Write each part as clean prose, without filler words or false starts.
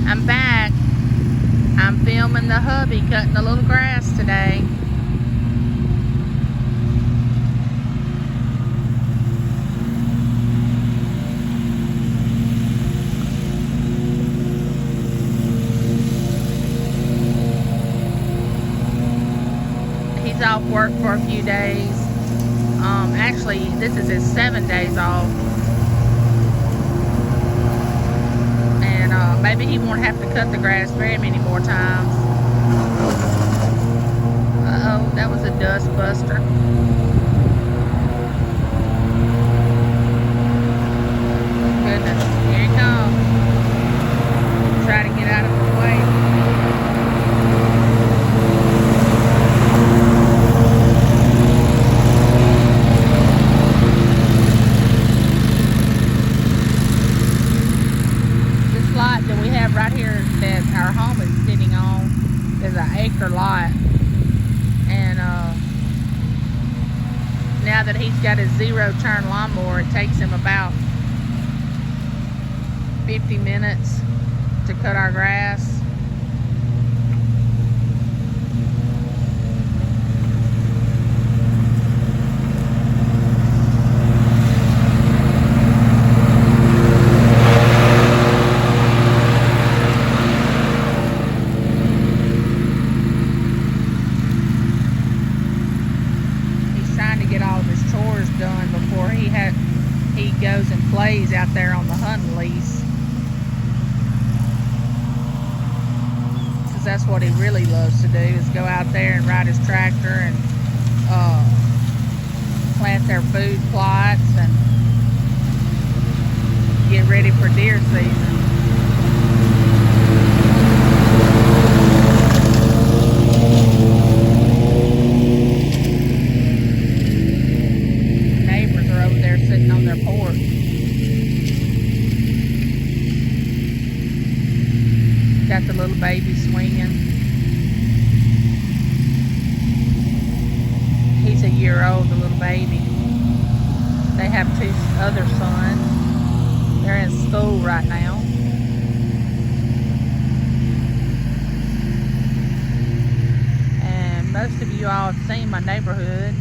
I'm back. I'm filming the hubby cutting a little grass today. He's off work for a few days. Actually, this is his 7 days off. And maybe he won't have to cut the grass very many more times. Uh-oh, that was a dust buster. Goodness, here he comes. Try to get out of the way. That we have right here that our home is sitting on is an acre lot, and now that he's got his zero-turn lawnmower, it takes him about 50 minutes to cut our grass. Done before he goes and plays out there on the hunting lease, because that's what he really loves to do, is go out there and ride his tractor and plant their food plots and get ready for deer season. Sitting on their porch. Got the little baby swinging. He's a year old, the little baby. They have 2 other sons. They're in school right now. And most of you all have seen my neighborhood.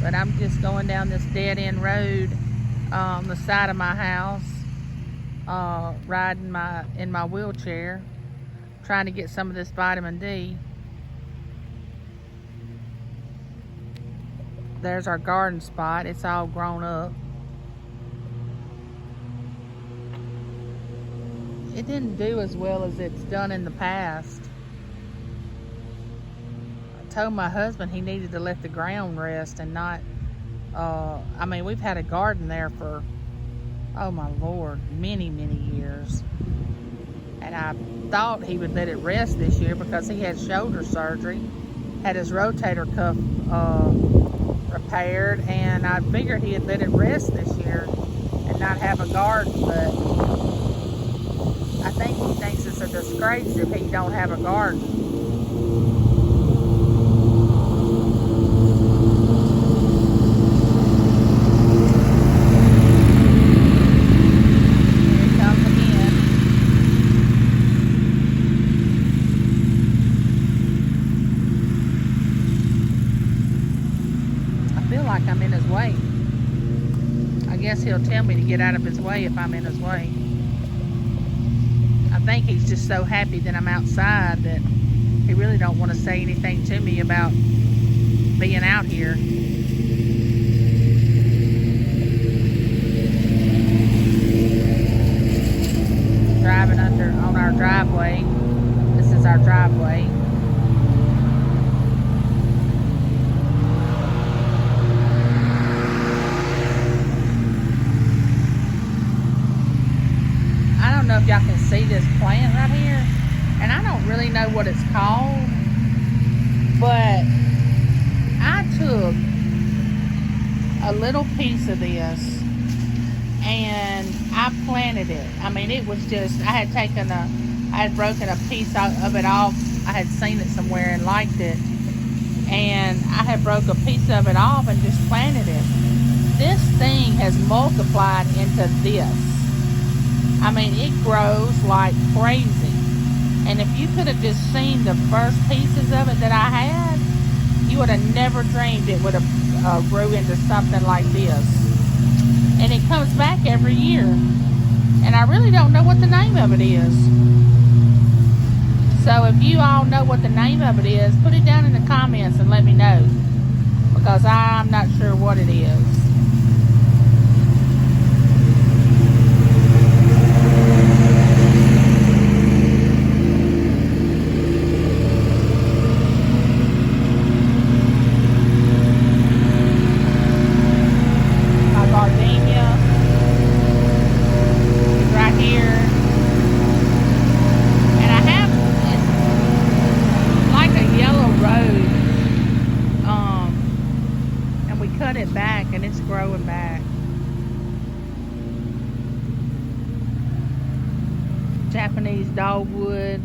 But I'm just going down this dead-end road on the side of my house, riding in my wheelchair, trying to get some of this vitamin D. There's our garden spot. It's all grown up. It didn't do as well as it's done in the past. Told my husband he needed to let the ground rest and not I mean, we've had a garden there for, oh my Lord, many years, and I thought he would let it rest this year because he had shoulder surgery, had his rotator cuff repaired, and I figured he'd let it rest this year and not have a garden. But I think he thinks it's a disgrace if he don't have a garden. Like I'm in his way. I guess he'll tell me to get out of his way if I'm in his way. I think he's just so happy that I'm outside that he really don't want to say anything to me about being out here. Driving on our driveway. This is our driveway. I don't know if y'all can see this plant right here, and I don't really know what it's called, but I took a little piece of this and I planted it. I mean, it was just, I had broken a piece of it off. I had seen it somewhere and liked it, and I had broke a piece of it off and just planted it. This thing has multiplied into this. I mean, it grows like crazy. And if you could have just seen the first pieces of it that I had, you would have never dreamed it would have grew into something like this. And it comes back every year. And I really don't know what the name of it is. So if you all know what the name of it is, put it down in the comments and let me know. Because I'm not sure what it is. It back and it's growing back. Japanese dogwood.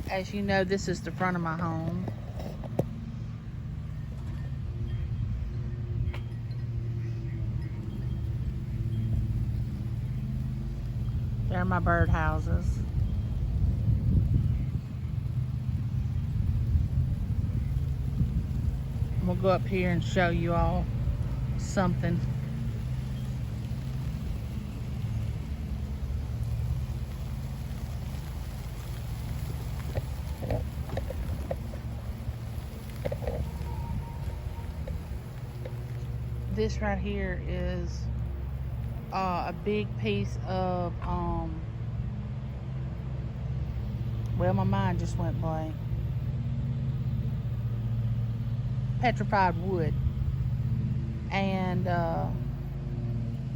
As you know, this is the front of my home. There are my bird houses. We'll go up here and show you all something. This right here is a big piece of well, my mind just went blank. Petrified wood. And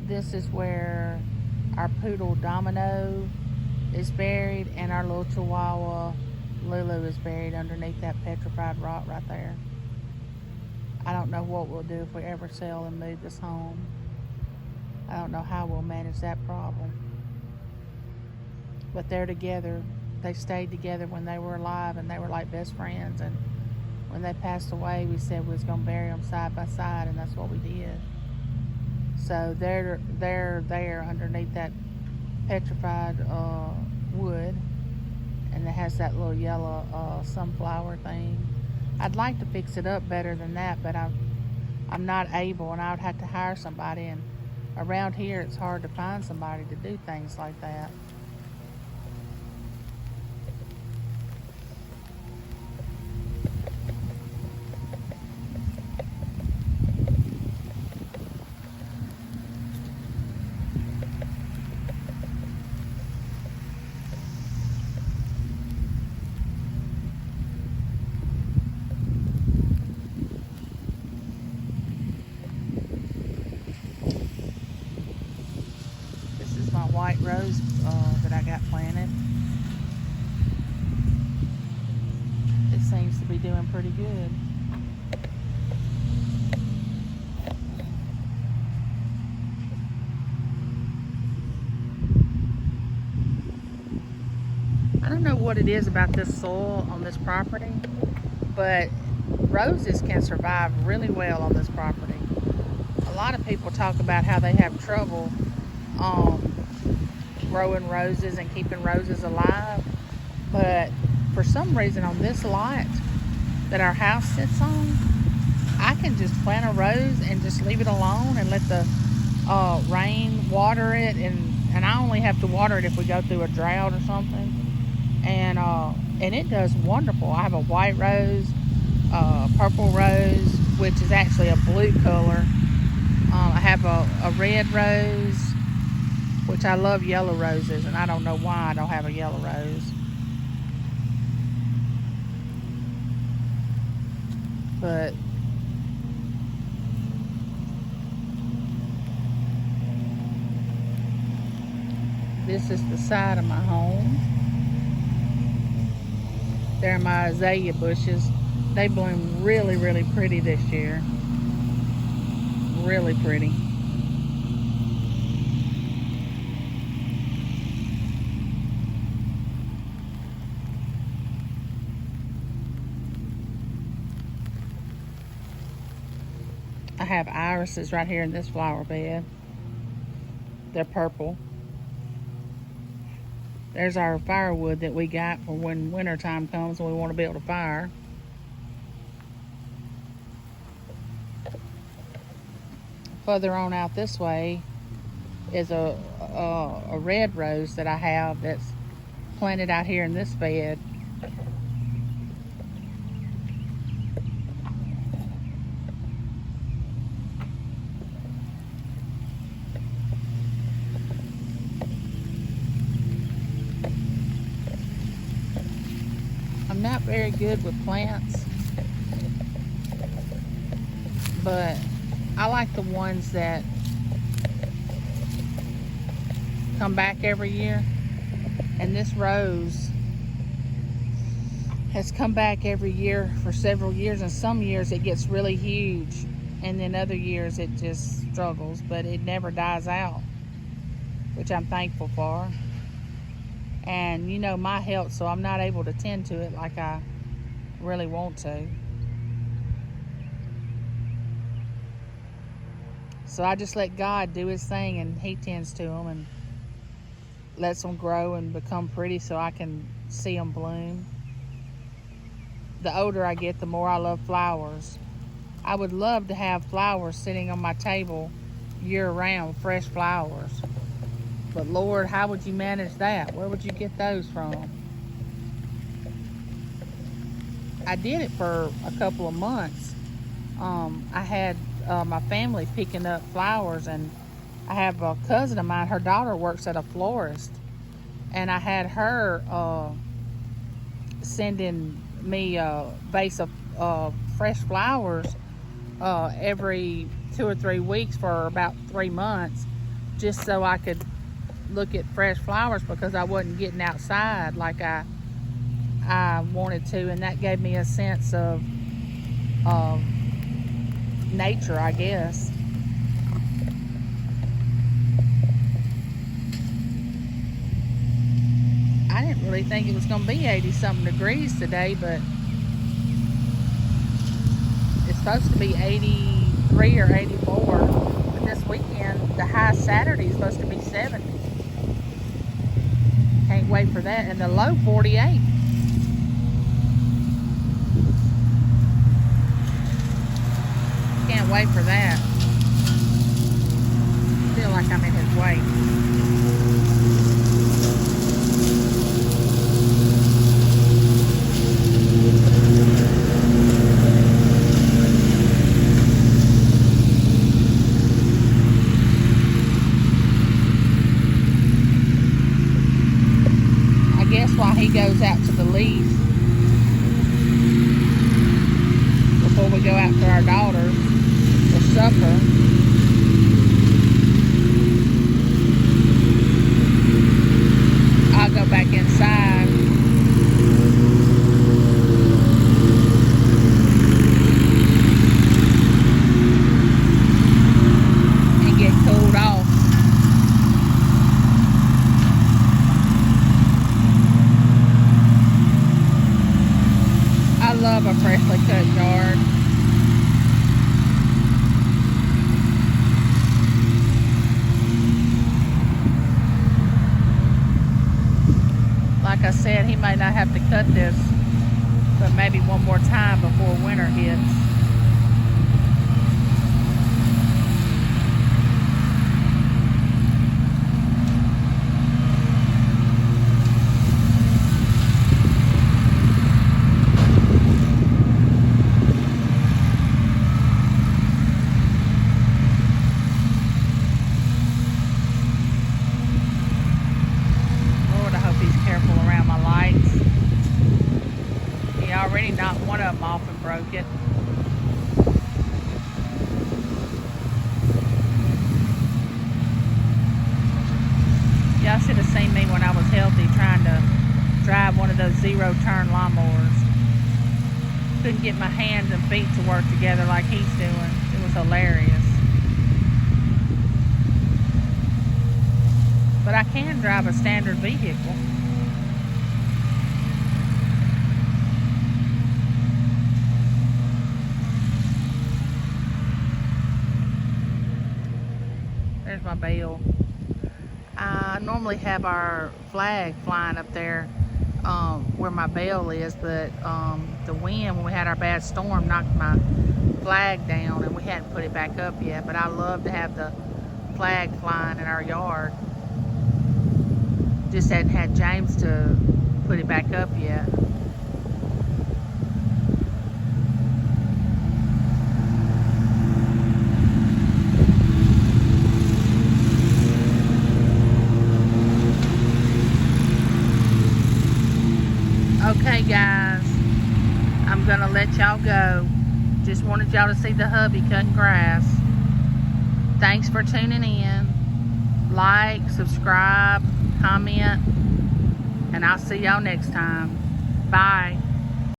this is where our poodle Domino is buried, and our little chihuahua Lulu is buried underneath that petrified rock right there. I don't know what we'll do if we ever sell and move this home. I don't know how we'll manage that problem. But they're together. They stayed together when they were alive, and they were like best friends. And when they passed away, we said we was going to bury them side by side, and that's what we did. So they're there underneath that petrified wood, and it has that little yellow sunflower thing. I'd like to fix it up better than that, but I'm not able, and I would have to hire somebody, and around here it's hard to find somebody to do things like that. White rose that I got planted. It seems to be doing pretty good. I don't know what it is about this soil on this property, but roses can survive really well on this property. A lot of people talk about how they have trouble growing roses and keeping roses alive, but for some reason on this lot that our house sits on, I can just plant a rose and just leave it alone and let the rain water it, and I only have to water it if we go through a drought or something, and it does wonderful. I have a white rose, purple rose, which is actually a blue color. I have a red rose, which I love yellow roses, and I don't know why I don't have a yellow rose. But this is the side of my home. There are my azalea bushes. They bloom really, really pretty this year. Really pretty. I have irises right here in this flower bed. They're purple. There's our firewood that we got for when winter time comes and we want to build a fire. Further on out this way is a red rose that I have that's planted out here in this bed. I'm not very good with plants, but I like the ones that come back every year. And this rose has come back every year for several years, and some years it gets really huge, and then other years it just struggles, but it never dies out, which I'm thankful for. And you know my health, so I'm not able to tend to it like I really want to. So I just let God do his thing, and he tends to them and lets them grow and become pretty so I can see them bloom. The older I get, the more I love flowers. I would love to have flowers sitting on my table year round, fresh flowers. But Lord, how would you manage that? Where would you get those from? I did it for a couple of months. I had my family picking up flowers, and I have a cousin of mine, her daughter works at a florist, and I had her sending me a vase of fresh flowers every 2 or 3 weeks for about 3 months, just so I could look at fresh flowers, because I wasn't getting outside like I wanted to, and that gave me a sense of nature, I guess. I didn't really think it was going to be 80-something degrees today, but it's supposed to be 83 or 84. But this weekend, the high Saturday is supposed to be 70. Can't wait for that. And the low 48. Can't wait for that. Feel like I'm in his way. While he goes out to the leaf before we go out to our daughters for supper, I'll go back inside and get cooled off. I love a freshly cut yard. Like I said, he may not have to cut this, but maybe one more time before winter hits. Already knocked one of them off and broke it. Y'all should have seen me when I was healthy trying to drive one of those zero-turn lawnmowers. Couldn't get my hands and feet to work together like he's doing. It was hilarious. But I can drive a standard vehicle. my bell. I normally have our flag flying up there where my bell is, but the wind, when we had our bad storm, knocked my flag down, and we hadn't put it back up yet. But I love to have the flag flying in our yard. Just hadn't had James to put it back up yet. Okay guys, I'm gonna let y'all go. Just wanted y'all to see the hubby cutting grass. Thanks for tuning in. Like, subscribe, comment, and I'll see y'all next time.